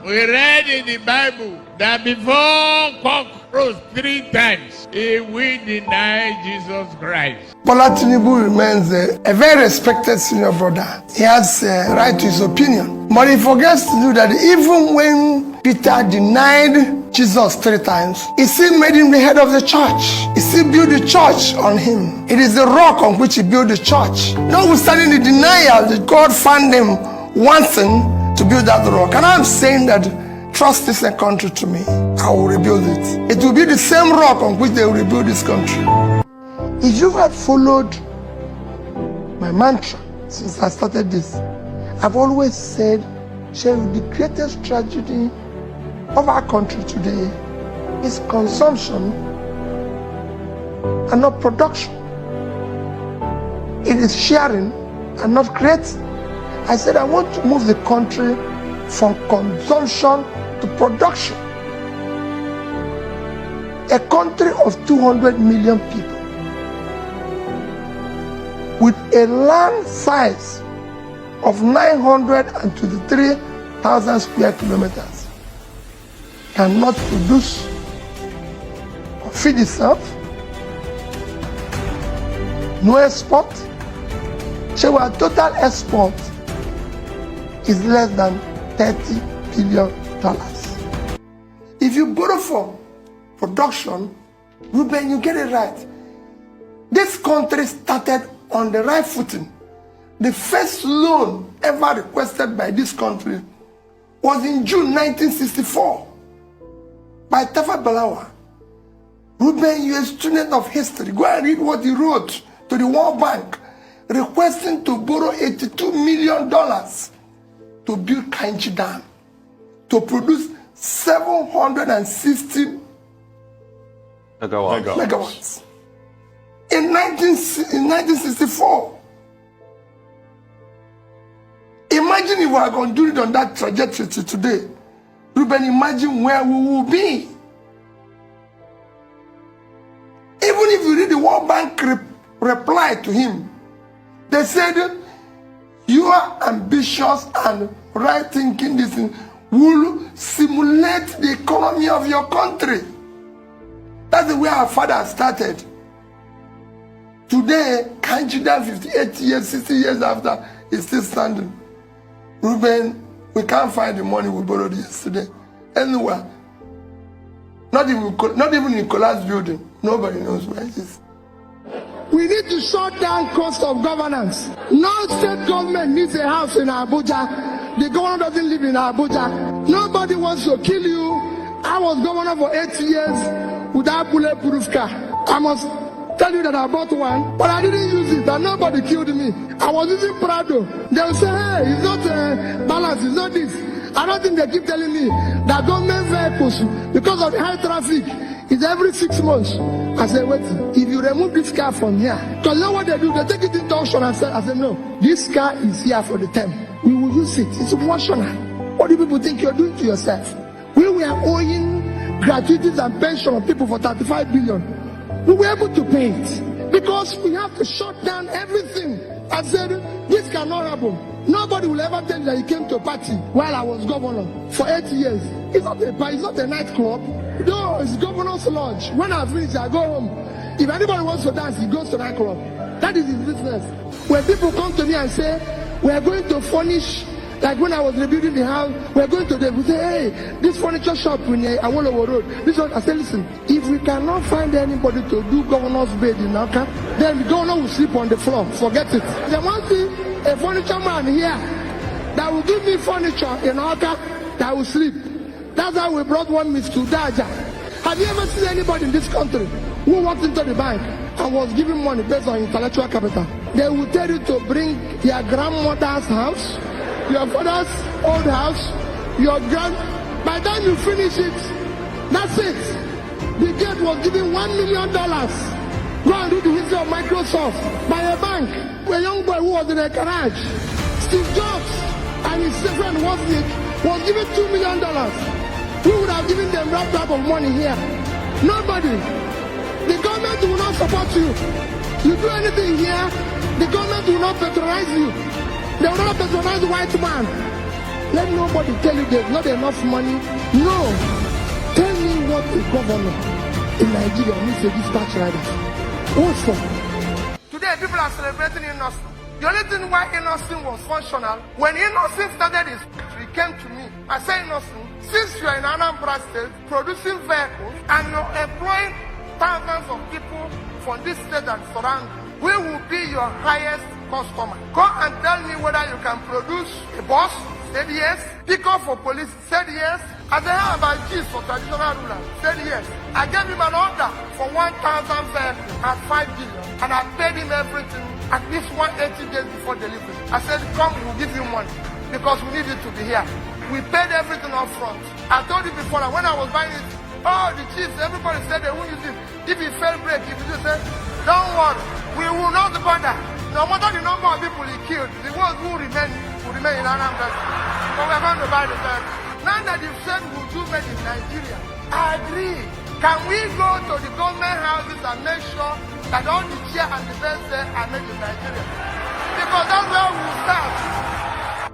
We read in the Bible that before cockroach 3 times, he will deny Jesus Christ. Bola Tinubu remains a very respected senior brother. He has a right to his opinion. But he forgets to do that even when Peter denied Jesus 3 times, he still made him the head of the church. He still built the church on him. It is the rock on which he built the church. Notwithstanding the denial that God found him wanting to build that rock. And I'm saying that trust this country to me. I will rebuild it. It will be the same rock on which they will rebuild this country. If you had followed my mantra since I started this, I've always said, Sheriff, the greatest tragedy of our country today is consumption and not production. It is sharing and not creating. I said I want to move the country from consumption to production. A country of 200 million people with a land size of 923,000 square kilometers cannot produce or feed itself. No export. So our total export is less than $30 billion. If you borrow from production, Ruben, you get it right. This country started on the right footing. The first loan ever requested by this country was in June 1964 by Tafa Balewa. Ruben, you're a student of history. Go and read what he wrote to the World Bank requesting to borrow $82 million to build Kainji Dam, to produce 760 megawatts. In 1964. Imagine if we are going to do it on that trajectory today. Ruben, imagine where we will be. Even if you read the World Bank reply to him, they said, you are ambitious and right thinking this will simulate the economy of your country. That's the way our father started. Today, Kainji Dam 58 years, 60 years after, is still standing. Ruben, we can't find the money we borrowed yesterday anywhere. Not even in Collapse building. Nobody knows where it is. We need to shut down cost of governance. No state government needs a house in Abuja. The governor doesn't live in Abuja. Nobody wants to kill you. I was governor for 8 years without bulletproof car. I must tell you that I bought one, but I didn't use it and nobody killed me. I was using Prado. They'll say, hey, it's not balance, it's not this. I don't think they keep telling me that government vehicles, because of the high traffic, is every 6 months. I said, wait, if you remove this car from here, because you know what they do? They take it into auction and say, I said, no, this car is here for the term. We will use it. It's optional. What do people think you're doing to yourself? We were owing gratuities and pension on people for 35 billion. We were able to pay it because we have to shut down everything. I said, this cannot happen. Nobody will ever tell you that he came to a party while I was governor for 8 years. It's not a party, it's not a nightclub. No, it's governor's lodge. When I finish, I go home. If anybody wants to dance, he goes to nightclub. That is his business. When people come to me and say, we are going to furnish, like when I was rebuilding the house, we are going to them, we say, hey, this furniture shop in Awolowo Road. This one, I say, listen, if we cannot find anybody to do governor's bed in Aka, then the governor will sleep on the floor. Forget it. There must be a furniture man here that will give me furniture in Aka that will sleep. That's how we brought one Mr. Daja. Have you ever seen anybody in this country who walked into the bank and was giving money based on intellectual capital? They will tell you to bring your grandmother's house, your father's old house, by the time you finish it, that's it. The gate was giving $1 million. Go and do the history of Microsoft by a bank. A young boy who was in a garage, Steve Jobs and his friend Wozniak was given $2 million. Who would have given them that type of money here? Nobody. The government will not support you. You do anything here, the government will not patronize you. They will not patronize the white man. Let nobody tell you there's not enough money. No. Tell me what a governor in Nigeria needs to dispatch riders. What for? Today, people are celebrating Innocent. The only thing why Innocent was functional, when Innocent started his he came to me. I said, Innocent, since you are in Anambra State producing vehicles and you're employing thousands of people from this state and surrounding, we will be your highest customer. Go and tell me whether you can produce a bus. Said yes. Pick up for police. Said yes. I said, how about G's for traditional rulers? Said yes. I gave him an order for 1,000 vehicles at 5 billion, and I paid him everything at least 180 days before delivery. I said, come, we'll give you money because we need it to be here. We paid everything up front. I told you before that when I was buying it, oh, the chiefs, everybody said they won't use it. If it fail break, if you say, don't worry, we will not bother. No matter the number of people he killed, the ones who remain in Anambra. But we're going to buy the third. Now that you've said we'll do made in Nigeria, I agree. Can we go to the government houses and make sure that all the chair and the bench there are made in Nigeria? Because that's where we'll start.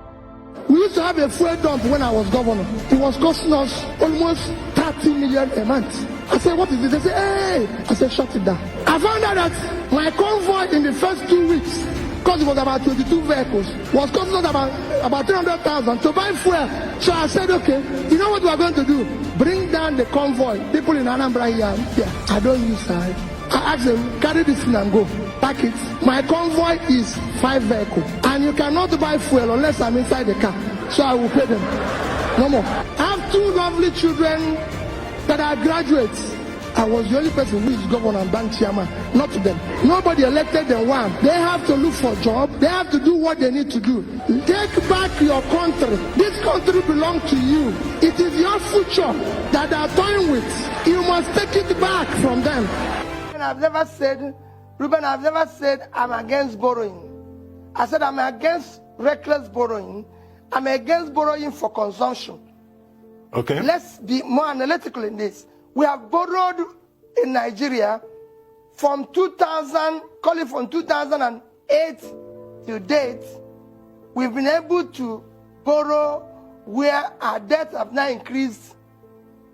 We used to have a fuel dump when I was governor. It was costing us almost 30 million a month. I said, what is it? They said, hey! I said, shut it down. I found out that my convoy in the first 2 weeks, because it was about 22 vehicles, was costing us about 300,000 to buy fuel. So I said, okay, you know what we are going to do? Bring down the convoy. People in Anambra here, yeah, I don't use that. I asked them, carry this thing and go. Pack it. My convoy is 5 vehicles. And you cannot buy fuel unless I'm inside the car. So I will pay them. No more. I have 2 lovely children that are graduates. I was the only person who is governor and bank chairman, not them. Nobody elected them one. They have to look for a job. They have to do what they need to do. Take back your country. This country belongs to you. It is your future that they are toying with. You must take it back from them. I've never said, Ruben, I've never said I'm against borrowing. I said I'm against reckless borrowing. I'm against borrowing for consumption. Okay. Let's be more analytical in this. We have borrowed in Nigeria from 2000, call it from 2008 to date. We've been able to borrow where our debt have now increased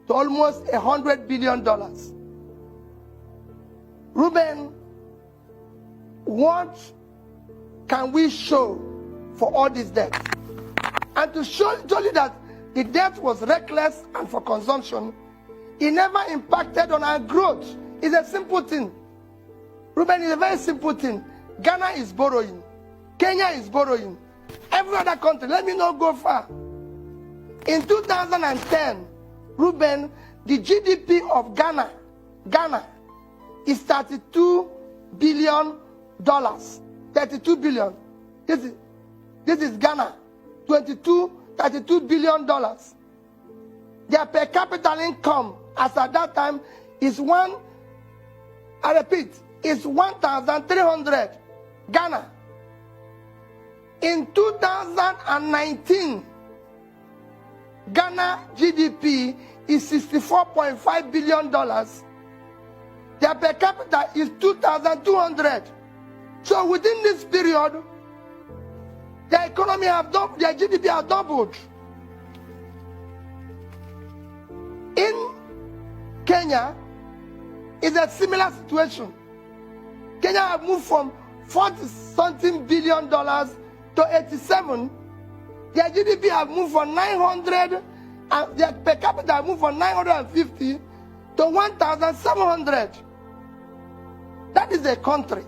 to almost $100 billion. Ruben, what can we show for all this debt? And to show you that the debt was reckless and for consumption, it never impacted on our growth. It's a simple thing. Ruben, it's a very simple thing. Ghana is borrowing. Kenya is borrowing. Every other country, let me not go far. In 2010, Ruben, the GDP of Ghana is $32 billion. 32 billion. This is Ghana. $32 billion. Their per capita income as at that time is is 1,300 Ghana. In 2019, Ghana GDP is $64.5 billion. Their per capita is 2,200. So within this period, their economy have doubled, their GDP have doubled. In Kenya, it's a similar situation. Kenya have moved from $40-something billion to 87. Their GDP have moved from 900, and their per capita have moved from 950 to 1,700. That is a country.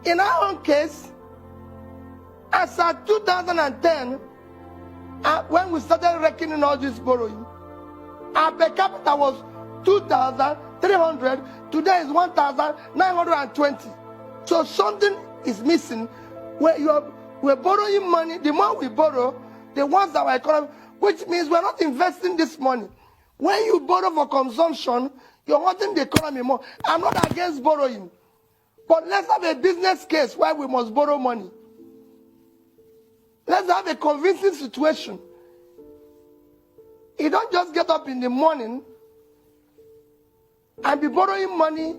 In our own case, as at 2010, when we started reckoning all this borrowing, our per capita was 2,300. Today is 1,920. So something is missing. We're borrowing money. The more we borrow, the worse our economy, which means we're not investing this money. When you borrow for consumption, you're hurting the economy more. I'm not against borrowing. But let's have a business case where we must borrow money. Let's have a convincing situation. You don't just get up in the morning and be borrowing money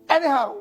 anyhow.